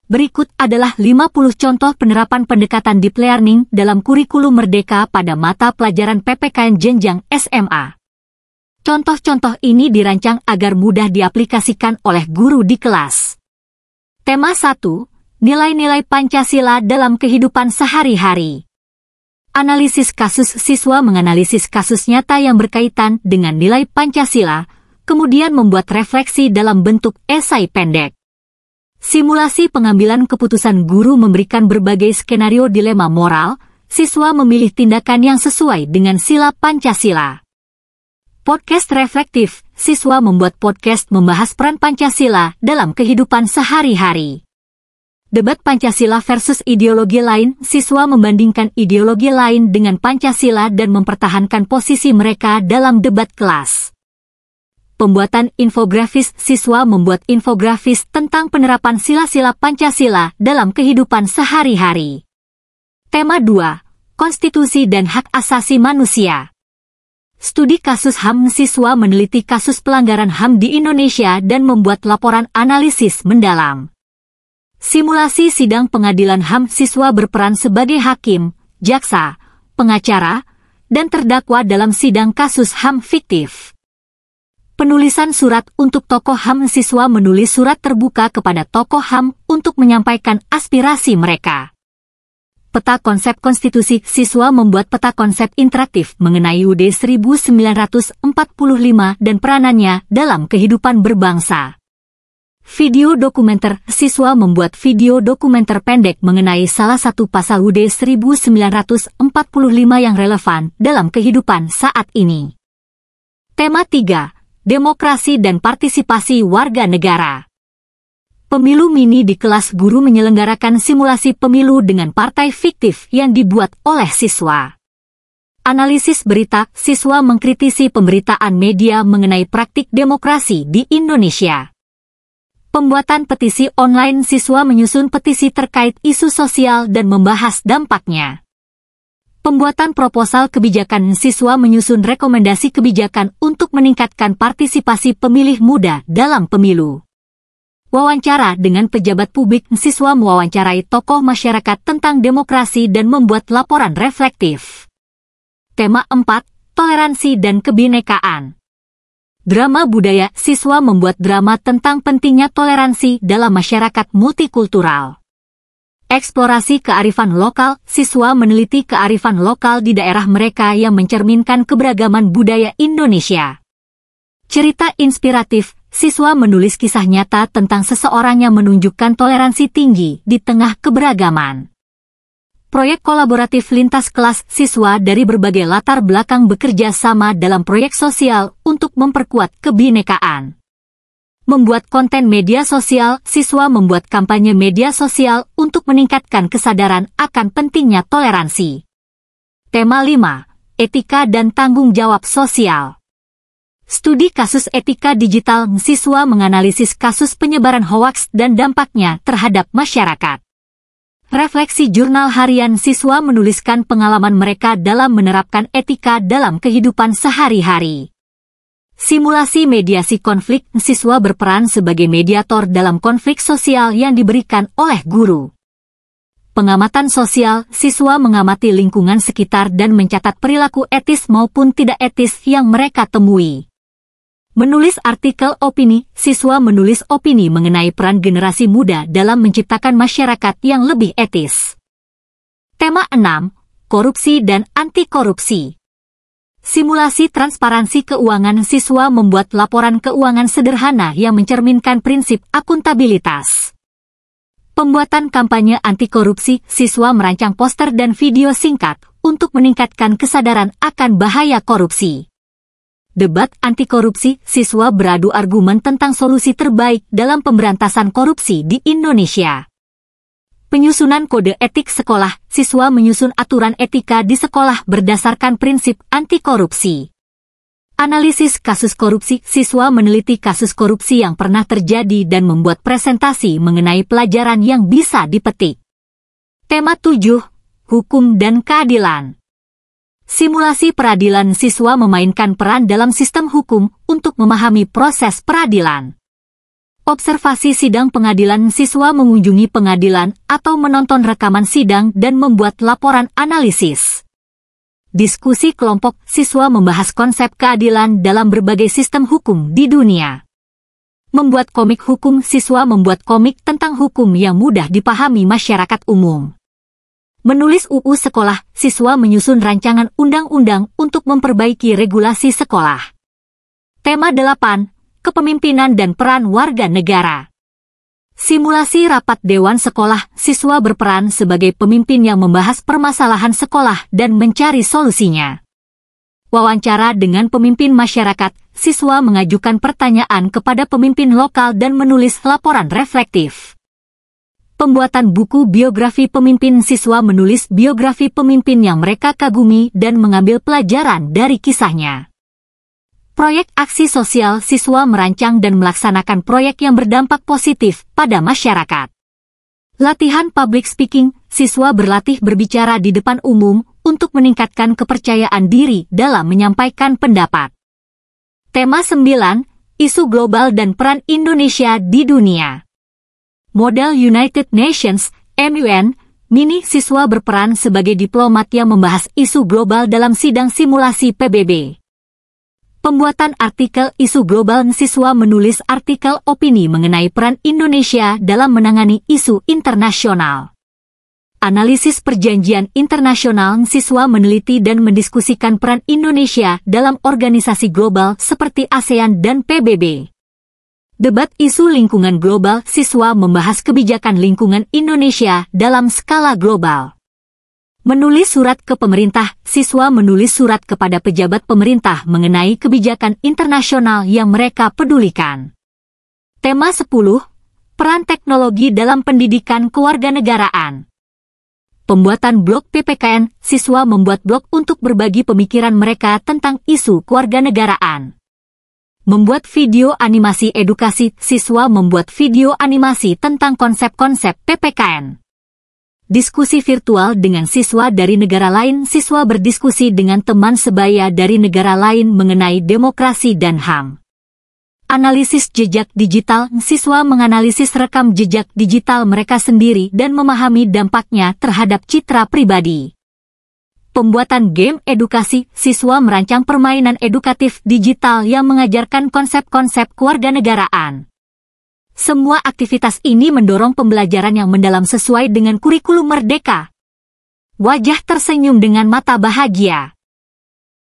Berikut adalah 50 contoh penerapan pendekatan deep learning dalam kurikulum Merdeka pada mata pelajaran PPKN jenjang SMA. Contoh-contoh ini dirancang agar mudah diaplikasikan oleh guru di kelas. Tema 1. Nilai-nilai Pancasila dalam kehidupan sehari-hari. Analisis kasus. Siswa menganalisis kasus nyata yang berkaitan dengan nilai Pancasila, kemudian membuat refleksi dalam bentuk esai pendek. Simulasi pengambilan keputusan. Guru memberikan berbagai skenario dilema moral, siswa memilih tindakan yang sesuai dengan sila Pancasila. Podcast reflektif, siswa membuat podcast membahas peran Pancasila dalam kehidupan sehari-hari. Debat Pancasila versus ideologi lain, siswa membandingkan ideologi lain dengan Pancasila dan mempertahankan posisi mereka dalam debat kelas. Pembuatan infografis, siswa membuat infografis tentang penerapan sila-sila Pancasila dalam kehidupan sehari-hari. Tema 2. Konstitusi dan hak asasi manusia. Studi kasus HAM. Siswa meneliti kasus pelanggaran HAM di Indonesia dan membuat laporan analisis mendalam. Simulasi sidang pengadilan HAM. Siswa berperan sebagai hakim, jaksa, pengacara, dan terdakwa dalam sidang kasus HAM fiktif. Penulisan surat untuk tokoh HAM. Siswa menulis surat terbuka kepada tokoh HAM untuk menyampaikan aspirasi mereka. Peta konsep konstitusi. Siswa membuat peta konsep interaktif mengenai UUD 1945 dan peranannya dalam kehidupan berbangsa. Video dokumenter. Siswa membuat video dokumenter pendek mengenai salah satu pasal UUD 1945 yang relevan dalam kehidupan saat ini. Tema 3. Demokrasi dan partisipasi warga negara. Pemilu mini. Di kelas, guru menyelenggarakan simulasi pemilu dengan partai fiktif yang dibuat oleh siswa. Analisis berita. Siswa mengkritisi pemberitaan media mengenai praktik demokrasi di Indonesia. Pembuatan petisi online. Siswa menyusun petisi terkait isu sosial dan membahas dampaknya. Pembuatan proposal kebijakan. Siswa menyusun rekomendasi kebijakan untuk meningkatkan partisipasi pemilih muda dalam pemilu. Wawancara dengan pejabat publik. Siswa mewawancarai tokoh masyarakat tentang demokrasi dan membuat laporan reflektif. Tema 4. Toleransi dan kebinekaan. Drama budaya. Siswa membuat drama tentang pentingnya toleransi dalam masyarakat multikultural. Eksplorasi kearifan lokal. Siswa meneliti kearifan lokal di daerah mereka yang mencerminkan keberagaman budaya Indonesia. Cerita inspiratif. Siswa menulis kisah nyata tentang seseorang yang menunjukkan toleransi tinggi di tengah keberagaman. Proyek kolaboratif lintas kelas. Siswa dari berbagai latar belakang bekerja sama dalam proyek sosial untuk memperkuat kebinekaan. Membuat konten media sosial. Siswa membuat kampanye media sosial untuk meningkatkan kesadaran akan pentingnya toleransi. Tema 5. Etika dan tanggung jawab sosial. Studi kasus etika digital. Siswa menganalisis kasus penyebaran hoaks dan dampaknya terhadap masyarakat. Refleksi jurnal harian. Siswa menuliskan pengalaman mereka dalam menerapkan etika dalam kehidupan sehari-hari. Simulasi mediasi konflik. Siswa berperan sebagai mediator dalam konflik sosial yang diberikan oleh guru. Pengamatan sosial. Siswa mengamati lingkungan sekitar dan mencatat perilaku etis maupun tidak etis yang mereka temui. Menulis artikel opini. Siswa menulis opini mengenai peran generasi muda dalam menciptakan masyarakat yang lebih etis. Tema 6. Korupsi dan anti korupsi. Simulasi transparansi keuangan. Siswa membuat laporan keuangan sederhana yang mencerminkan prinsip akuntabilitas. Pembuatan kampanye anti korupsi. Siswa merancang poster dan video singkat untuk meningkatkan kesadaran akan bahaya korupsi. Debat anti korupsi. Siswa beradu argumen tentang solusi terbaik dalam pemberantasan korupsi di Indonesia. Penyusunan kode etik sekolah. Siswa menyusun aturan etika di sekolah berdasarkan prinsip anti korupsi. Analisis kasus korupsi. Siswa meneliti kasus korupsi yang pernah terjadi dan membuat presentasi mengenai pelajaran yang bisa dipetik. Tema 7. Hukum dan keadilan. Simulasi peradilan. Siswa memainkan peran dalam sistem hukum untuk memahami proses peradilan. Observasi sidang pengadilan, siswa mengunjungi pengadilan atau menonton rekaman sidang dan membuat laporan analisis. Diskusi kelompok, siswa membahas konsep keadilan dalam berbagai sistem hukum di dunia. Membuat komik hukum, siswa membuat komik tentang hukum yang mudah dipahami masyarakat umum. Menulis UU sekolah, siswa menyusun rancangan undang-undang untuk memperbaiki regulasi sekolah. Tema 8. Kepemimpinan dan peran warga negara. Simulasi rapat dewan sekolah, siswa berperan sebagai pemimpin yang membahas permasalahan sekolah dan mencari solusinya. Wawancara dengan pemimpin masyarakat, siswa mengajukan pertanyaan kepada pemimpin lokal dan menulis laporan reflektif. Pembuatan buku biografi pemimpin, siswa menulis biografi pemimpin yang mereka kagumi dan mengambil pelajaran dari kisahnya. Proyek aksi sosial, siswa merancang dan melaksanakan proyek yang berdampak positif pada masyarakat. Latihan public speaking, siswa berlatih berbicara di depan umum untuk meningkatkan kepercayaan diri dalam menyampaikan pendapat. Tema 9, isu global dan peran Indonesia di dunia. Model United Nations, MUN, Mini, siswa berperan sebagai diplomat yang membahas isu global dalam sidang simulasi PBB. Pembuatan artikel isu global, siswa menulis artikel opini mengenai peran Indonesia dalam menangani isu internasional. Analisis perjanjian internasional, siswa meneliti dan mendiskusikan peran Indonesia dalam organisasi global seperti ASEAN dan PBB. Debat isu lingkungan global, siswa membahas kebijakan lingkungan Indonesia dalam skala global. Menulis surat ke pemerintah, siswa menulis surat kepada pejabat pemerintah mengenai kebijakan internasional yang mereka pedulikan. Tema 10, peran teknologi dalam pendidikan kewarganegaraan. Pembuatan blog PPKN, siswa membuat blog untuk berbagi pemikiran mereka tentang isu kewarganegaraan. Membuat video animasi edukasi, siswa membuat video animasi tentang konsep-konsep PPKN. Diskusi virtual dengan siswa dari negara lain, siswa berdiskusi dengan teman sebaya dari negara lain mengenai demokrasi dan HAM. Analisis jejak digital, siswa menganalisis rekam jejak digital mereka sendiri dan memahami dampaknya terhadap citra pribadi. Pembuatan game edukasi, siswa merancang permainan edukatif digital yang mengajarkan konsep-konsep kewarganegaraan. Semua aktivitas ini mendorong pembelajaran yang mendalam sesuai dengan kurikulum Merdeka. Wajah tersenyum dengan mata bahagia.